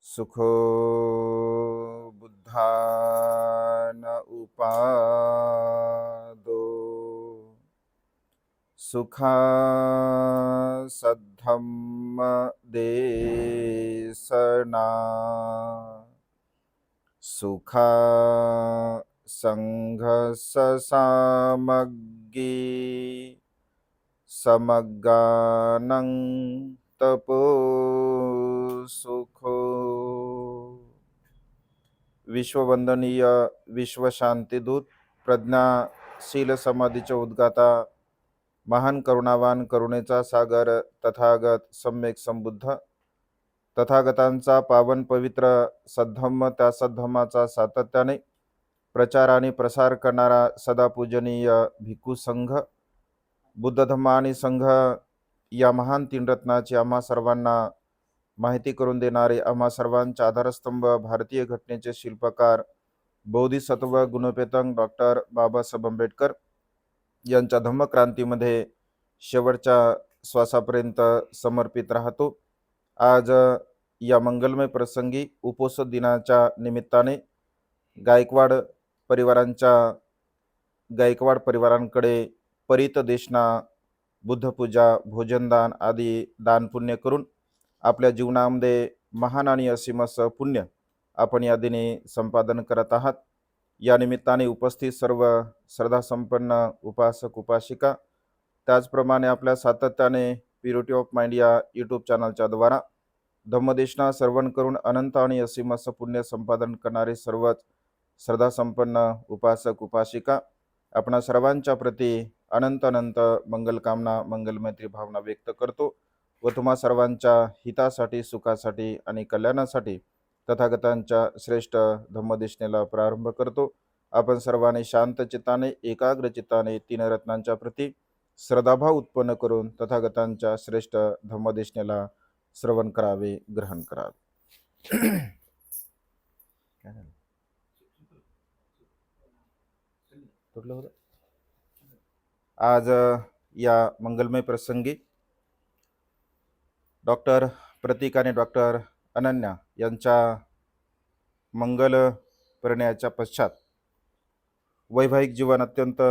सुखो बुद्धान उपादो सुखा सद्धम्म देशना सुखा संघ सामग्गी समगानं तपो सुखो। विश्ववंदनीय विश्वशांतीदूत प्रज्ञाशील समाधीचे उद्गाता महान करुणावान करुणेचा सागर तथागत सम्यक संबुद्ध तथागतांचा पावन पवित्र सद्धम्म त्या सद्धम्माचा सातत्याने प्रचार आणि प्रसार करणारा सदापूजनीय भिक्खू संघ बुद्ध धम्म आणि संघ या महान तीन रत्नाची आम्हा सर्वांना माहिती करून देणारे आम्हा सर्वांचे आधारस्तंभ भारतीय घटनेचे शिल्पकार बोधिसत्व गुणपेतंग डॉक्टर बाबासाहेब आंबेडकर यांच्या धम्मक्रांतीमध्ये शेवटच्या श्वासापर्यंत समर्पित राहतो। आज या मंगलमय प्रसंगी उपोषण दिनाच्या निमित्ताने गायकवाड परिवारांकडे परित देशना बुद्धपूजा भोजनदान आदी दान पुण्य करून आपल्या जीवनामध्ये महान आणि असीम असं पुण्य आपण या दिनी संपादन करत आहात। या निमित्ताने उपस्थित सर्व श्रद्धासंपन्न उपासक उपासिका त्याचप्रमाणे आपल्या सातत्याने प्युरिटी ऑफ माइंड या यूट्यूब चॅनलच्या द्वारा धम्मदेशना श्रवण करून अनंत आणि असीम असं पुण्य संपादन करणारे सर्वच श्रद्धासंपन्न उपासक उपासिका आपणा सर्वांच्या प्रती अनंत अनंत मंगलकामना मंगलमैत्री भावना व्यक्त करतो व तुम्हा सर्वांच्या हितासाठी सुखासाठी आणि कल्याणासाठी तथागतांच्या श्रेष्ठ धम्मदेशनेला प्रारंभ करतो। आपण सर्वांनी शांत चित्ताने एकाग्र चित्ताने तीन रत्नांच्या प्रती श्रद्धाभाव उत्पन्न करून तथागतांच्या श्रेष्ठ धम्मदेशनेला श्रवण करावे ग्रहण करावे। आज या मंगलमय प्रसंगी डॉक्टर प्रतीक आणि डॉक्टर अनन्या यांच्या मंगल परिणयाच्या पश्चात वैवाहिक जीवन अत्यंत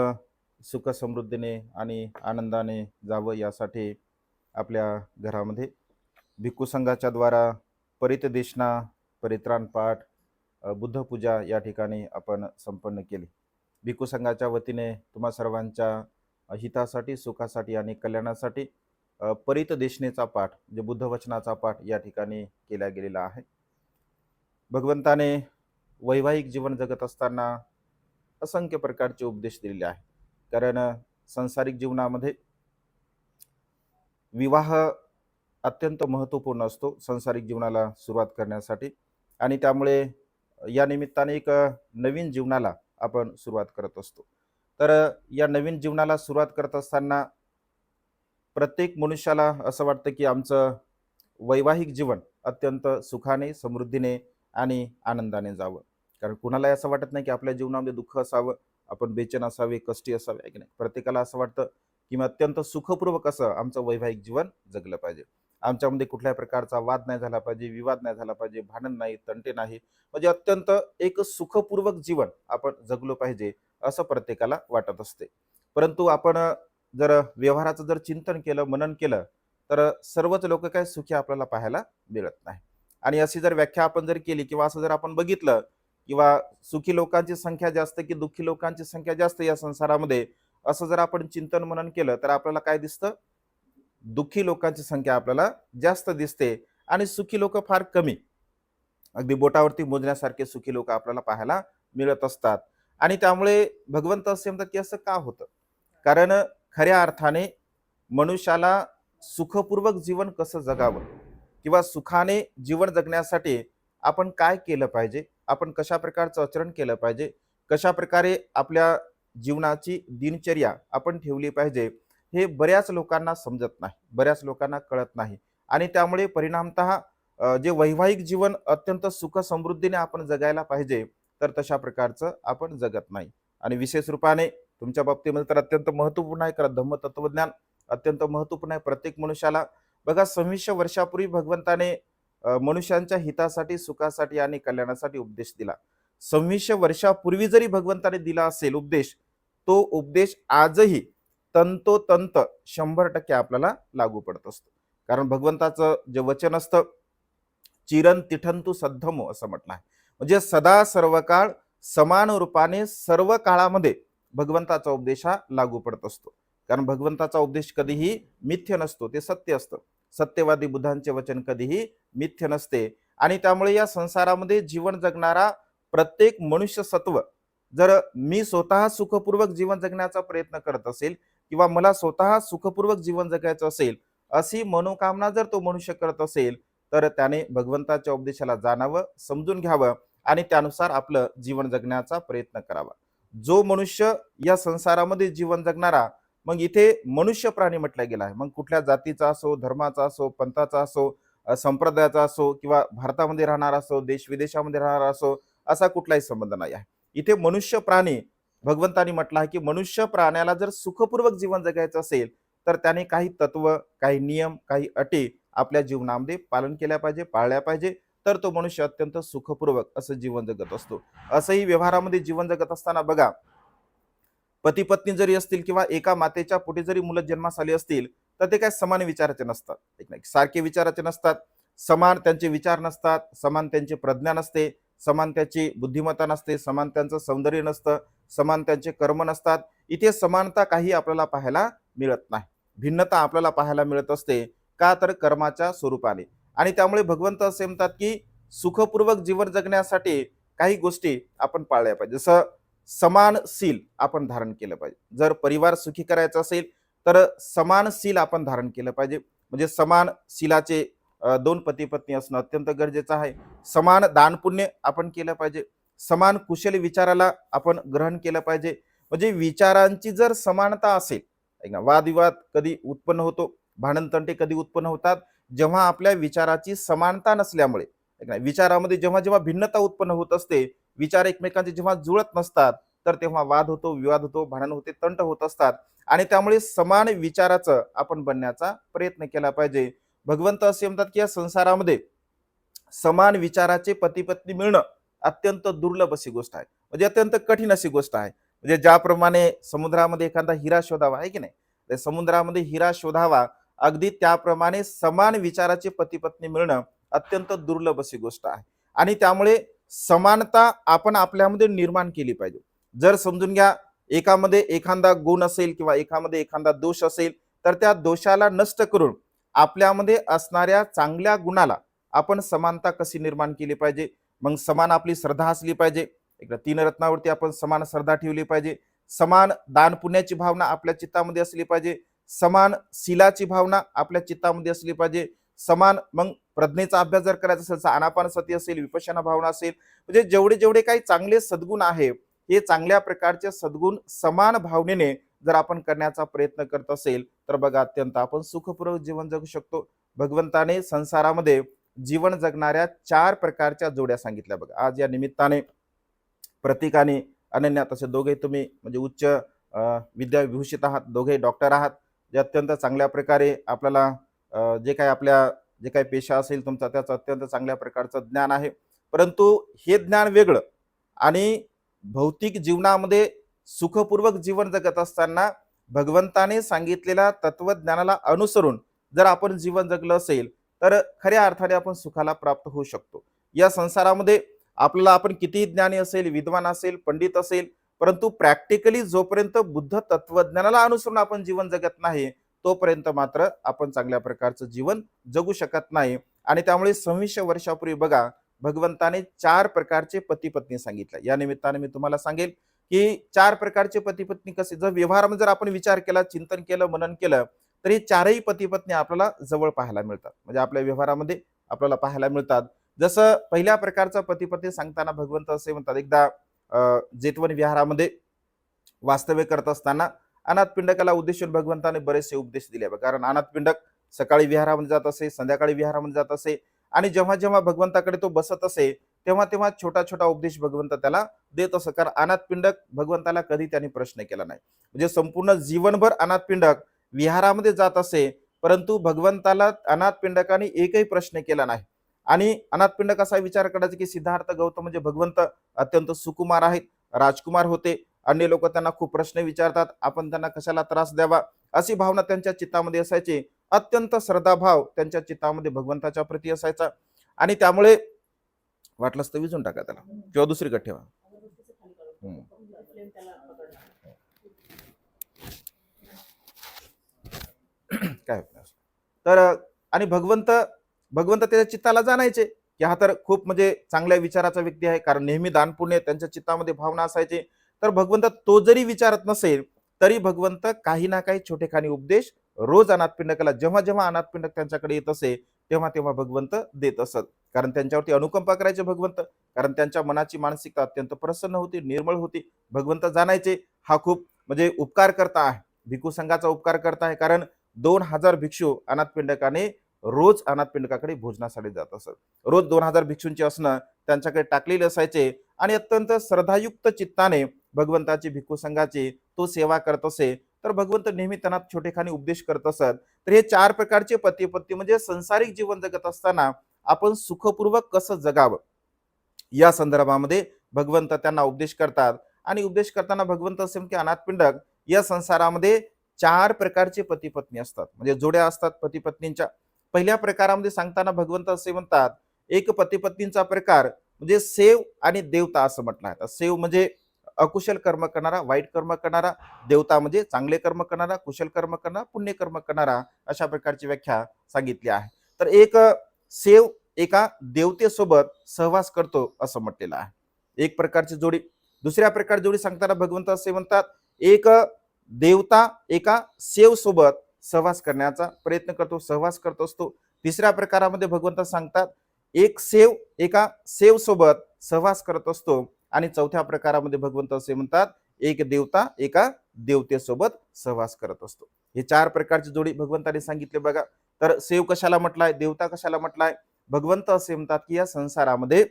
सुख समृद्धीने आणि आनंदाने जावं यासाठी आपल्या घरामध्ये भिक्खू संघाच्या द्वारा परित देशना परित्राण पाठ बुद्धपूजा या ठिकाणी आपण संपन्न केली। भिक्खू संघाच्या वतीने तुम्हा सर्वांच्या हितासाठी सुखासाठी आणि कल्याणासाठी परित देशनेचा पाठ जे बुद्ध वचनाचा पाठ या ठिकाणी केला गेलेला आहे। भगवंताने वैवाहिक जीवन जगत असताना असंख्य प्रकारचे उपदेश दिलेले आहे, कारण सांसारिक जीवनामध्ये विवाह अत्यंत महत्त्वपूर्ण असतो सांसारिक जीवनाला सुरुवात करण्यासाठी आणि त्यामुळे या निमित्ताने एक नवीन जीवनाला आपण सुरुवात करत असतो। तर या नवीन जीवनाला सुरुवात करत असताना प्रत्येक मनुष्याला असं वाटतं की आमचं वैवाहिक जीवन अत्यंत सुखाने समृद्धीने आणि आनंदाने जावं, कारण कुणालाही असं वाटत नाही की आपल्या जीवनामध्ये दुःख असावं, आपण बेचैन असावे, कष्टी असावे आहे की नाही। प्रत्येकाला असं वाटतं की मी अत्यंत सुखपूर्वक असं आमचं वैवाहिक जीवन जगलं पाहिजे, आमच्यामध्ये कुठल्याही प्रकारचा वाद नाही झाला पाहिजे, विवाद नाही झाला पाहिजे, भांडण नाही, तंटे नाही, म्हणजे अत्यंत एक सुखपूर्वक जीवन आपण जगलो पाहिजे असं प्रत्येकाला वाटत असते। परंतु आपण जर व्यवहाराचं जर चिंतन केलं मनन केलं तर सर्वच लोक काय सुखी आपल्याला पाहायला मिळत नाही। आणि अशी जर व्याख्या आपण जर केली किंवा असं जर आपण बघितलं किंवा सुखी लोकांची संख्या जास्त की दुःखी लोकांची संख्या जास्त या संसारामध्ये असं जर आपण चिंतन मनन केलं तर आपल्याला काय दिसतं, दुःखी लोकांची संख्या आपल्याला जास्त दिसते आणि सुखी लोक फार कमी, अगदी बोटावरती मोजण्यासारखे सुखी लोक आपल्याला पाहायला मिळत असतात। आणि त्यामुळे भगवंत असे म्हणतात की असं का होतं, कारण खऱ्या अर्थाने मनुष्याला सुखपूर्वक जीवन कसं जगावं किंवा सुखाने जीवन जगण्यासाठी आपण काय केलं पाहिजे, आपण कशा प्रकारचं आचरण केलं पाहिजे, कशा प्रकारे आपल्या जीवनाची दिनचर्या आपण ठेवली पाहिजे, हे बऱ्याच लोकांना समजत नाही, बऱ्याच लोकांना कळत नाही। आणि त्यामुळे परिणामतः जे वैवाहिक जीवन अत्यंत सुख समृद्धीने आपण जगायला पाहिजे तर तशा प्रकारचं आपण जगत नाही। आणि विशेष रूपाने तुमच्या बाबतीमध्ये तर अत्यंत महत्त्वपूर्ण आहे, कारण धम्म तत्वज्ञान अत्यंत महत्त्वपूर्ण आहे प्रत्येक मनुष्याला। बघा 2600 वर्षापूर्वी भगवंताने मनुष्यांच्या हितासाठी, सुखासाठी आणि कल्याणासाठी उपदेश दिला. 2600 वर्षापूर्वी जरी भगवंताने दिला असेल उपदेश, तो उपदेश आजही तंतोतंत 100% आपल्याला लागू पडत असतो. कारण भगवंताचं जे वचन असतं, चिरन तिठंतु सद्धमो असं म्हटलं आहे. म्हणजे सदा सर्व काळ समान रूपाने सर्व काळामध्ये भगवंताचा उपदेश हा लागू पडत असतो. कारण भगवंताचा उपदेश कधीही मिथ्य नसतो, ते सत्य असतं. सत्यवादी बुद्धांचे वचन कधीही मिथ्य नसते. आणि त्यामुळे या संसारामध्ये जीवन जगणारा प्रत्येक मनुष्य सत्व, जर मी स्वतः सुखपूर्वक जीवन जगण्याचा प्रयत्न करत असेल किंवा मला स्वतः सुखपूर्वक जीवन जगायचं असेल, अशी मनोकामना जर तो मनुष्य करत असेल, तर त्याने भगवंताच्या उपदेशाला जाणावं, समजून घ्यावं आणि त्यानुसार आपलं जीवन जगण्याचा प्रयत्न करावा. जो मनुष्य या संसारामध्ये जीवन जगणारा, मग इथे मनुष्य प्राणी म्हटलं गेला आहे. मग कुठल्या जातीचा असो, धर्माचा असो, पंथाचा असो, संप्रदायाचा असो किंवा भारतामध्ये राहणारा असो, देश विदेशामध्ये राहणारा असो, असा कुठलाही संबंध नाही आहे. इथे मनुष्य प्राणी, भगवंतानी म्हटलं आहे की मनुष्य प्राण्याला जर सुखपूर्वक जीवन जगायचं असेल, तर त्याने काही तत्व, काही नियम, काही अटी आपल्या जीवनामध्ये पालन केल्या पाहिजे, पाळल्या पाहिजे. तर तो मनुष्य अत्यंत सुखपूर्वक असं जीवन जगत असतो. असंही व्यवहारामध्ये जीवन जगत असताना बघा, पती पत्नी जरी असतील किंवा एका मातेच्या पोटी जरी मुलं जन्मास आली असतील, तर ते काय समान विचाराचे नसतात, एक नाही सारखे विचाराचे नसतात, समान त्यांचे विचार नसतात, समान त्यांचे प्रज्ञा नसते, समान त्याची बुद्धिमत्ता नसते, समान त्यांचं सौंदर्य नसतं, समान त्यांचे कर्म नसतात. इथे समानता काही आपल्याला पाहायला मिळत नाही. भिन्नता आपल्याला पाहायला मिळत असते. का तर कर्माच्या स्वरूपाने. आणि त्यामुळे भगवंत असे म्हणतात की सुखपूर्वक जीवन जगण्यासाठी काही गोष्टी आपण पाळल्या पाहिजे. जसं समान शील आपण धारण केलं पाहिजे. जर परिवार सुखी करायचा असेल, तर समान शील आपण धारण केलं पाहिजे. म्हणजे समान शीलाचे 2 पती पत्नी असणं अत्यंत गरजेचं आहे. समान दान पुण्य आपण केलं पाहिजे. समान कुशल विचाराला आपण ग्रहण केलं पाहिजे. म्हणजे विचारांची जर समानता असेल, ऐक ना, वादविवाद कधी उत्पन्न होतो, भांडणतंटे कधी उत्पन्न होतात, जेव्हा आपल्या विचाराची समानता नसल्यामुळे. ऐक ना, विचारामध्ये जेव्हा जेव्हा भिन्नता उत्पन्न होत असते, विचार एकमेकांचे जेव्हा जुळत नसतात, तर तेव्हा वाद होतो, विवाद होतो, भांडण होते, तंट होत असतात. आणि त्यामुळे समान विचाराचं आपण बनण्याचा प्रयत्न केला पाहिजे. भगवंत असे म्हणतात की या संसारामध्ये समान विचाराचे पती पत्नी मिळणं अत्यंत दुर्लभ अशी गोष्ट आहे. म्हणजे अत्यंत कठीण अशी गोष्ट आहे. म्हणजे ज्याप्रमाणे समुद्रामध्ये एखादा हिरा शोधावा आहे की नाही, तर समुद्रामध्ये हिरा शोधावा, अगदी त्याप्रमाणे समान विचाराचे पती पत्नी मिळणं अत्यंत दुर्लभ अशी गोष्ट आहे. आणि त्यामुळे समानता आपण आपल्यामध्ये निर्माण केली पाहिजे. जर समजून घ्या, एकामध्ये एखादा गुण असेल किंवा एकामध्ये एखादा दोष असेल, तर त्या दोषाला नष्ट करून आपल्यामध्ये असणाऱ्या चांगल्या गुणाला आपण समानता कशी निर्माण केली पाहिजे. मग समान आपली श्रद्धा असली पाहिजे. एक 3 रत्नावरती आपण समान श्रद्धा ठेवली पाहिजे. समान दान पुण्याची भावना आपल्या चित्तामध्ये असली पाहिजे. समान शीलाची भावना आपल्या चित्तामध्ये असली पाहिजे. समान मग प्रज्ञेचा अभ्यास जर करायचा असेल तर आनापानसती असेल, विपश्यना भावना असेल, म्हणजे जेवढे जेवढे काही चांगले सद्गुण आहे, हे चांगल्या प्रकारचे सद्गुण समान भावनेने जर आपण करण्याचा प्रयत्न करत असेल, तर बघा अत्यंत आपण सुखपूर्वक जीवन जगू शकतो. भगवंताने संसारामध्ये जीवन जगणाऱ्या 4 प्रकारच्या जोड्या सांगितल्या बघा. आज या निमित्ताने प्रतीक आणि अनन्या, तसे दोघे तुम्ही म्हणजे उच्च विद्या विभूषित आहात, दोघे डॉक्टर आहात, जे अत्यंत चांगल्या प्रकारे आपल्याला जे काही पेशा असेल तुमचा, त्याचं अत्यंत चांगल्या प्रकारचं ज्ञान आहे. परंतु हे ज्ञान वेगळं आणि भौतिक जीवनामध्ये सुखपूर्वक जीवन जगत असताना भगवंताने सांगितलेल्या तत्वज्ञानाला अनुसरून जर आपण जीवन जगलं असेल, तर खऱ्या अर्थाने आपण सुखाला प्राप्त होऊ शकतो. या संसारामध्ये आपल्याला आपण कितीही ज्ञानी असेल, विद्वान असेल, पंडित असेल, परंतु प्रॅक्टिकली जोपर्यंत बुद्ध तत्वज्ञानाला अनुसरून आपण जीवन जगत नाही, तोपर्यंत मात्र आपण चांगल्या प्रकारचं जीवन जगू शकत नाही. आणि त्यामुळे 2600 वर्षापूर्वी बघा, भगवंताने 4 प्रकारचे पती पत्नी सांगितले. या निमित्ताने मी तुम्हाला सांगेल की 4 प्रकारचे पती पत्नी कसे, जर व्यवहारामध्ये जर आपण विचार केला, चिंतन केलं, मनन केलं, तर हे 4ही पती पत्नी आपल्याला जवळ पाहायला मिळतात. म्हणजे आपल्या व्यवहारामध्ये आपल्याला पाहायला मिळतात. जसं पहिल्या प्रकारचा पती पत्नी सांगताना भगवंत असे म्हणतात, एकदा जेतवन विहारामध्ये वास्तव्य करत असताना अनाथपिंडकाला उद्देशून भगवंताने बरेचसे उपदेश दिले. कारण अनाथपिंडक सकाळी विहारामध्ये जात असे, संध्याकाळी विहारामध्ये जात असे, आणि जेव्हा जेव्हा भगवंताकडे तो बसत असे, तेव्हा तेव्हा छोटा छोटा उपदेश भगवंत त्याला देत असत. कारण अनाथपिंडक भगवंताला कधी त्यांनी प्रश्न केला नाही. म्हणजे संपूर्ण जीवनभर अनाथपिंडक विहारामध्ये जात असे, परंतु भगवंताला अनाथपिंडकाने एकही प्रश्न केला नाही. आणि अनाथपिंड कसा विचार करायचा की सिद्धार्थ गौतम म्हणजे भगवंत अत्यंत सुकुमार आहेत, राजकुमार होते. अन्य लोक त्यांना खूप प्रश्न विचारतात, आपण त्यांना कशाला त्रास द्यावा, अशी भावना त्यांच्या चित्तामध्ये असायची. अत्यंत श्रद्धाभाव त्यांच्या चित्तामध्ये भगवंताच्या प्रती असायचा. आणि त्यामुळे वाटलंच तर विजून टाका त्याला किंवा दुसरीकडे ठेवा. हम्म. काय होत नाही. तर आणि भगवंत भगवंत त्याच्या चित्ताला जाणायचे की हा तर खूप म्हणजे चांगल्या विचाराचा व्यक्ती आहे, कारण नेहमी दान पुण्य त्यांच्या चित्तामध्ये भावना असायची. तर भगवंत तो जरी विचारत नसेल तरी भगवंत काही ना काही छोटेखानी उपदेश रोज अनाथपिंडकाला, जेव्हा जेव्हा अनाथपिंडक त्यांच्याकडे येत असे तेव्हा तेव्हा भगवंत देत असत. कारण त्यांच्यावरती अनुकंपा करायचे भगवंत, कारण त्यांच्या मनाची मानसिकता अत्यंत प्रसन्न होती, निर्मळ होती. भगवंत जाणायचे हा खूप म्हणजे उपकार करता आहे, भिक्खू संघाचा उपकार करता आहे. कारण 2000 भिक्षू अनाथपिंडकाने रोज अनाथपिंडकाकडे भोजनासाठी जात असत. रोज 2000 भिक्षूंचे असणं त्यांच्याकडे टाकलेले असायचे आणि अत्यंत श्रद्धायुक्त चित्ताने भगवंताची भिक्खू संघाची तो सेवा करत असे. तर भगवंत नेहमी त्यांना छोटेखानी उपदेश करत असत. तर हे 4 प्रकारचे पती पत्नी म्हणजे संसारिक जीवन जगत असताना आपण सुखपूर्वक कसं जगावं या संदर्भामध्ये भगवंत त्यांना उपदेश करतात. आणि उपदेश करताना भगवंत असे की अनाथपिंडक या संसारामध्ये 4 प्रकारचे पती पत्नी असतात, म्हणजे जोड्या असतात पती पत्नींच्या. पहिल्या प्रकारामध्ये सांगताना भगवंत असे म्हणतात, एक पती पत्नींचा प्रकार म्हणजे सेव आणि देवता असं म्हटलं आहे. सेव म्हणजे अकुशल कर्म करणारा, वाईट कर्म करणारा. देवता म्हणजे चांगले कर्म करणारा, कुशल कर्म करणारा, पुण्य कर्म करणारा, अशा प्रकारची व्याख्या सांगितली आहे. तर एक सेव एका देवतेसोबत सहवास करतो असं म्हटलेलं आहे, एक प्रकारची जोडी. दुसऱ्या प्रकार जोडी सांगताना भगवंत असे म्हणतात, एक देवता एका सेव सोबत सहवास करण्याचा प्रयत्न करतो, सहवास करत असतो. तिसऱ्या प्रकारामध्ये भगवंत सांगतात, एक सेव एका सेव सोबत सहवास करत असतो. आणि चौथ्या प्रकारामध्ये भगवंत असे म्हणतात, एक देवता एका देवतेसोबत सहवास करत असतो. हे 4 प्रकारची जोडी भगवंताने सांगितले बघा. तर सेव कशाला म्हटलाय, देवता कशाला म्हटलाय? भगवंत असे म्हणतात की या संसारामध्ये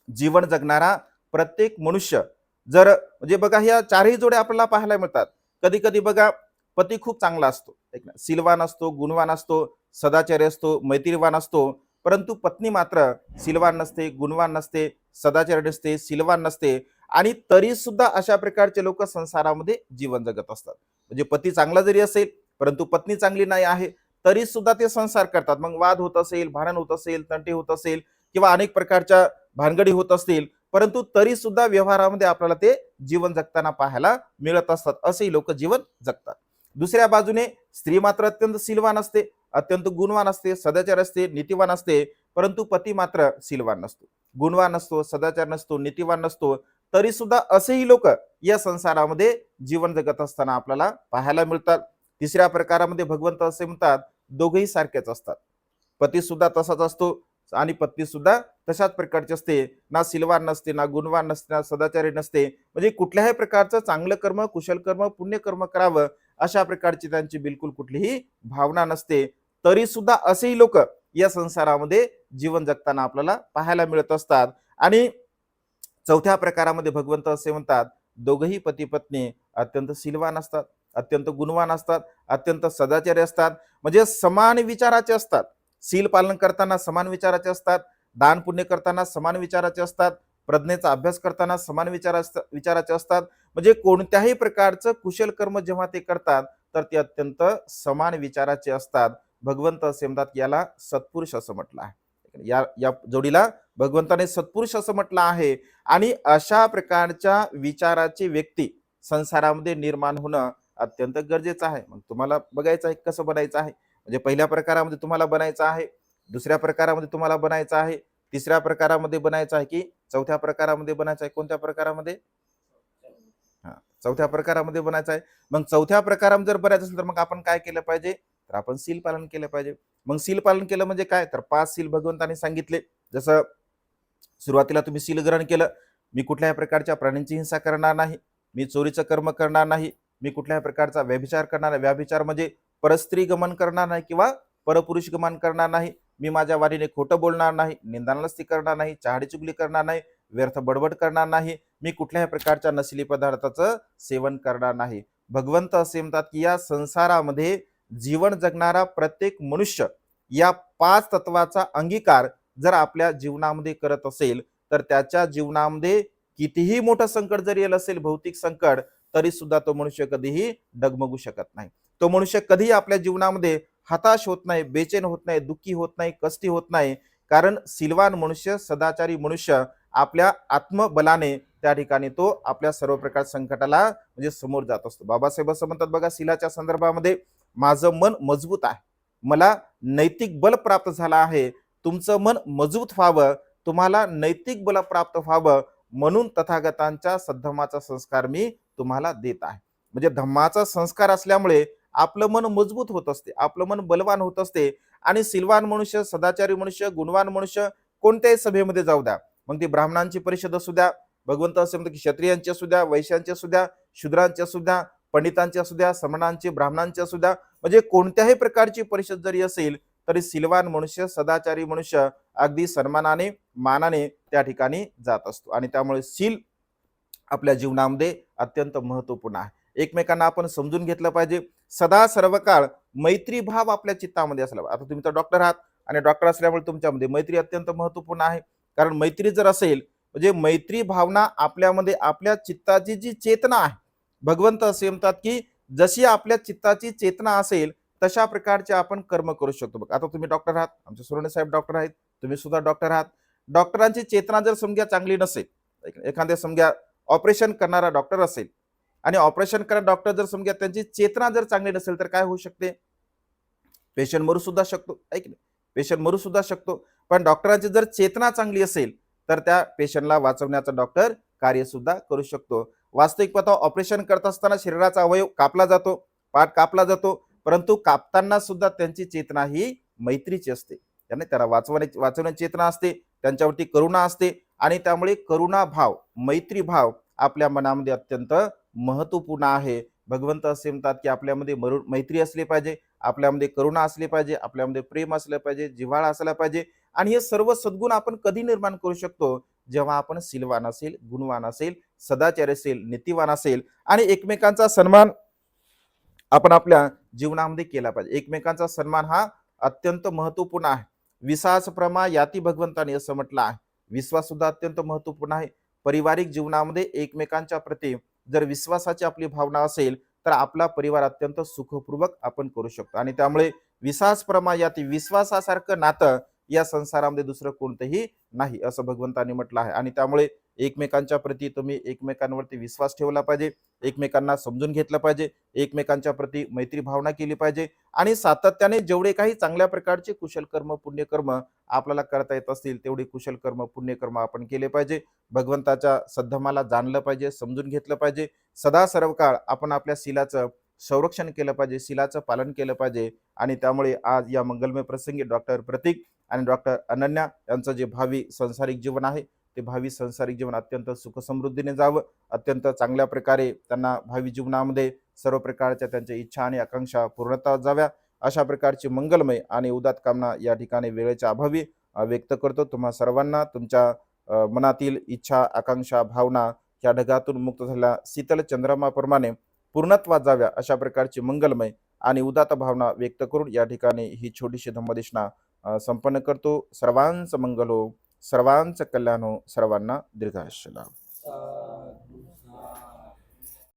जीवन जगणारा प्रत्येक मनुष्य जर म्हणजे बघा ह्या 4ही जोड्या आपल्याला पाहायला मिळतात. कधी कधी बघा पती खूप चांगला असतो, सिलवान असतो, गुणवान असतो, सदाचारी असतो, मैत्रीवान असतो. परंतु पत्नी मात्र सिलवान नसते, गुणवान नसते, सदाचारी नसते, सिलवान नसते. आणि तरी सुद्धा अशा प्रकारचे लोक संसारामध्ये जीवन जगत असतात. म्हणजे पती चांगला जरी असेल परंतु पत्नी चांगली नाही आहे तरी सुद्धा ते संसार करतात. मग वाद होत असेल, भांडण होत असेल, तंटे होत असेल किंवा अनेक प्रकारच्या भानगडी होत असतील, परंतु तरी सुद्धा व्यवहारामध्ये आपल्याला ते जीवन जगताना पाहायला मिळत असतात. असेही लोक जीवन जगतात. दुसऱ्या बाजूने स्त्री मात्र अत्यंत सिलवान असते, अत्यंत गुणवान असते, सदाचार असते, नीतिवान असते. परंतु पती मात्र सिलवान नसतो, गुणवान नसतो, सदाचार नसतो, नीतिवान नसतो. तरी सुद्धा असेही लोक या संसारामध्ये जीवन जगत असताना आपल्याला पाहायला मिळतात. तिसऱ्या प्रकारामध्ये भगवंत असे म्हणतात, दोघेही सारखेच असतात. पती सुद्धा तसाच असतो आणि पत्नी सुद्धा तशाच प्रकारची असते. ना सिलवान नसते, ना गुणवान नसते, ना सदाचारी नसते. म्हणजे कुठल्याही प्रकारचं चांगलं कर्म, कुशल कर्म, पुण्य कर्म करावं अशा प्रकारची त्यांची बिलकुल कुठलीही भावना नसते. तरी सुद्धा असेही लोक या संसारामध्ये जीवन जगताना आपल्याला पाहायला मिळत असतात. आणि चौथ्या प्रकारामध्ये भगवंत असे म्हणतात, दोघही पती पत्नी अत्यंत सिलवान असतात, अत्यंत गुणवान असतात, अत्यंत सदाचारी असतात. म्हणजे समान विचाराचे असतात. सील पालन करताना समान विचाराचे असतात, दान पुण्य करताना समान विचाराचे असतात, प्रज्ञेचा अभ्यास करताना समान विचाराचे असतात. म्हणजे कोणत्याही प्रकारचं कुशल कर्म जेव्हा ते करतात तर ते अत्यंत समान विचाराचे असतात. भगवंत असे म्हणतात, याला सत्पुरुष असं म्हटलं आहे. या या जोडीला भगवंताने सत्पुरुष असं म्हटलं आहे. आणि अशा प्रकारच्या विचाराची व्यक्ती संसारामध्ये निर्माण होणं अत्यंत गरजेचं आहे. मग तुम्हाला बघायचं आहे कसं बनायचं आहे. म्हणजे पहिल्या प्रकारामध्ये तुम्हाला बनायचं आहे, दुसऱ्या प्रकारामध्ये तुम्हाला बनायचं आहे, तिसऱ्या प्रकारामध्ये बनायचं आहे की चौथ्या प्रकारामध्ये बनायचं आहे? कोणत्या प्रकारामध्ये? हा, चौथ्या प्रकारामध्ये बनायचं आहे. मग चौथ्या प्रकारामध्ये जर बनायचं असेल तर मग आपण काय केलं पाहिजे? तर आपण सील पालन केलं पाहिजे. मग सील पालन केलं म्हणजे काय? तर 5 सील भगवंताने सांगितले. जसं सुरुवातीला तुम्ही सील ग्रहण केलं, मी कुठल्याही प्रकारच्या प्राण्यांची हिंसा करणार नाही, मी चोरीचं कर्म करणार नाही, मी कुठल्याही प्रकारचा व्यभिचार करणार नाही. व्यभिचार म्हणजे परस्त्री गमन करणार नाही किंवा परपुरुष गमन करणार नाही. मी माझ्या वारीने खोटं बोलणार नाही, निंदानस्ती करणार नाही, चहाडी चुगली करणार नाही, व्यर्थ बडबड करणार नाही, मी कुठल्याही प्रकारच्या नशिली पदार्थाचं सेवन करणार नाही. भगवंत असे म्हणतात की या संसारामध्ये जीवन जगणारा प्रत्येक मनुष्य या 5 तत्वाचा अंगीकार जर आपल्या जीवनामध्ये करत असेल तर त्याच्या जीवनामध्ये कितीही मोठं संकट जरी येलं असेल, भौतिक संकट, तरी सुद्धा तो मनुष्य कधीही डगमगू शकत नाही. तो मनुष्य कधीही आपल्या जीवनामध्ये हताश होत नाही, बेचैन होत नाही, दुःखी होत नाही, कष्टी होत नाही. कारण सिलवान मनुष्य, सदाचारी मनुष्य आपल्या आत्मबलाने त्या ठिकाणी तो आपल्या सर्व प्रकार संकटाला म्हणजे समोर जात असतो. बाबासाहेब असं म्हणतात बघा सिलाच्या संदर्भामध्ये, माझं मन मजबूत आहे, मला नैतिक बल प्राप्त झालं आहे. तुमचं मन मजबूत व्हावं, तुम्हाला नैतिक बल प्राप्त व्हावं, म्हणून तथागतांच्या सद्धमाचा संस्कार मी तुम्हाला देत आहे. म्हणजे धम्माचा संस्कार असल्यामुळे आपलं मन मजबूत होत असते, आपलं मन बलवान होत असते. आणि सिलवान मनुष्य, सदाचारी मनुष्य, गुणवान मनुष्य कोणत्याही सभेमध्ये जाऊ द्या, मग ती ब्राह्मणांची परिषद असू द्या, भगवंत असे म्हणतात की क्षत्रियांची असू द्या, वैश्यांची असू द्या, शूद्रांची असू द्या, पंडितांची असू द्या, समणांची, ब्राह्मणांची असू द्या, म्हणजे कोणत्याही प्रकारची परिषद जरी असेल तरी सिलवान मनुष्य, सदाचारी मनुष्य अगदी सन्मानाने, मानाने त्या ठिकाणी जात असतो. आणि त्यामुळे सील आपल्या जीवनामध्ये अत्यंत महत्वपूर्ण आहे. एकमेकांना आपण समजून घेतलं पाहिजे. सदा सर्व काळ मैत्री भाव आपल्या चित्तामध्ये असला पाहिजे. आता तुम्ही तर डॉक्टर आहात आणि डॉक्टर असल्यामुळे तुमच्यामध्ये मैत्री अत्यंत महत्वपूर्ण आहे. कारण मैत्री जर असेल म्हणजे मैत्री भावना आपल्यामध्ये, आपल्या चित्ताची जी चेतना आहे, भगवंत असे म्हणतात की जशी आपल्या चित्ताची चेतना असेल तशा प्रकारचे आपण कर्म करू शकतो. बघ आता तुम्ही डॉक्टर आहात, आमचे सुरवणे साहेब डॉक्टर आहेत, तुम्ही सुद्धा डॉक्टर आहात. डॉक्टरांची चेतना जर समजा चांगली नसेल, एखाद्या समजा ऑपरेशन करणारा डॉक्टर असेल आणि ऑपरेशन करणारा डॉक्टर जर समजा त्यांची चेतना जर चांगली नसेल तर काय होऊ शकते, पेशंट मरू सुद्धा शकतो, ऐक नाही, पेशंट मरू सुद्धा शकतो. पण डॉक्टरांची जर चेतना चांगली असेल तर त्या पेशंटला वाचवण्याचा डॉक्टर कार्य सुद्धा करू शकतो. वास्तविक पाहता ऑपरेशन करत असताना शरीराचा अवयव कापला जातो, पार्ट कापला जातो, परंतु कापताना सुद्धा त्यांची चेतना ही मैत्रीची असते. त्याने त्याला वाचवण्याची चेतना असते, त्यांच्यावरती करुणा असते. आणि त्यामुळे करुणा भाव, मैत्री भाव आपल्या मनामध्ये अत्यंत महत्वपूर्ण आहे. भगवंत असे म्हणतात की आपल्यामध्ये मैत्री असली पाहिजे, आपल्यामध्ये करुणा असली पाहिजे, आपल्यामध्ये प्रेम असलं पाहिजे, जिव्हाळा असला पाहिजे. आणि हे सर्व सद्गुण आपण कधी निर्माण करू शकतो, जेव्हा आपण सिलवान असेल, गुणवान असेल, सदाचारी असेल, नीतिवान असेल आणि एकमेकांचा सन्मान आपण आपल्या जीवनामध्ये केला पाहिजे. एकमेकांचा सन्मान हा अत्यंत महत्वपूर्ण आहे. विश्वास प्रमा याती भगवंताने असं म्हटलं आहे. विश्वास सुद्धा अत्यंत महत्वपूर्ण आहे. पारिवारिक जीवनामध्ये एकमेकांच्या प्रती जर विश्वासाची आपली भावना असेल तर आपला परिवार अत्यंत सुखपूर्वक आपण करू शकतो. आणि त्यामुळे विश्वास प्रमा याती, विश्वासासारखं नातं या संसारामध्ये दुसरं कोणतंही नाही असं भगवंतांनी म्हटलं आहे. आणि त्यामुळे एकमेकांच्या प्रती तुम्ही एकमेकांवरती विश्वास ठेवला पाहिजे, एकमेकांना समजून घेतलं पाहिजे, एकमेकांच्या प्रती मैत्री भावना केली पाहिजे. आणि सातत्याने जेवढे काही चांगल्या प्रकारचे कुशल कर्म, पुण्यकर्म आपल्याला करता येत असतील तेवढे कुशल कर्म, पुण्यकर्म आपण केले पाहिजे. भगवंताच्या सद्धमाला जाणलं पाहिजे, समजून घेतलं पाहिजे. सदा सर्व काळ आपण आपल्या शीलाचं संरक्षण केलं पाहिजे, शीलाचं पालन केलं पाहिजे. आणि त्यामुळे आज या मंगलमय प्रसंगी डॉक्टर प्रतीक आणि डॉक्टर अनन्या यांचं जे भावी संसारिक जीवन आहे ते भावी संसारिक जीवन अत्यंत सुखसमृद्धीने जावं, अत्यंत चांगल्या प्रकारे त्यांना भावी जीवनामध्ये सर्व प्रकारच्या त्यांच्या इच्छा आणि आकांक्षा पूर्णतः जाव्या, अशा प्रकारची मंगलमय आणि उदात कामना या ठिकाणी वेळेच्या अभावी व्यक्त करतो. तुम्हा सर्वांना तुमच्या मनातील इच्छा, आकांक्षा, भावना या ढगातून मुक्त झाल्या शीतल चंद्रमाप्रमाणे पूर्णत्वात जाव्या, अशा प्रकारची मंगलमय आणि उदात भावना व्यक्त करून या ठिकाणी ही छोटीशी धम्मदेशना संपन्न करतो. सर्वांचं मंगल हो, सर्वांचं कल्याण हो, सर्वांना दीर्घायुष्य लाभ.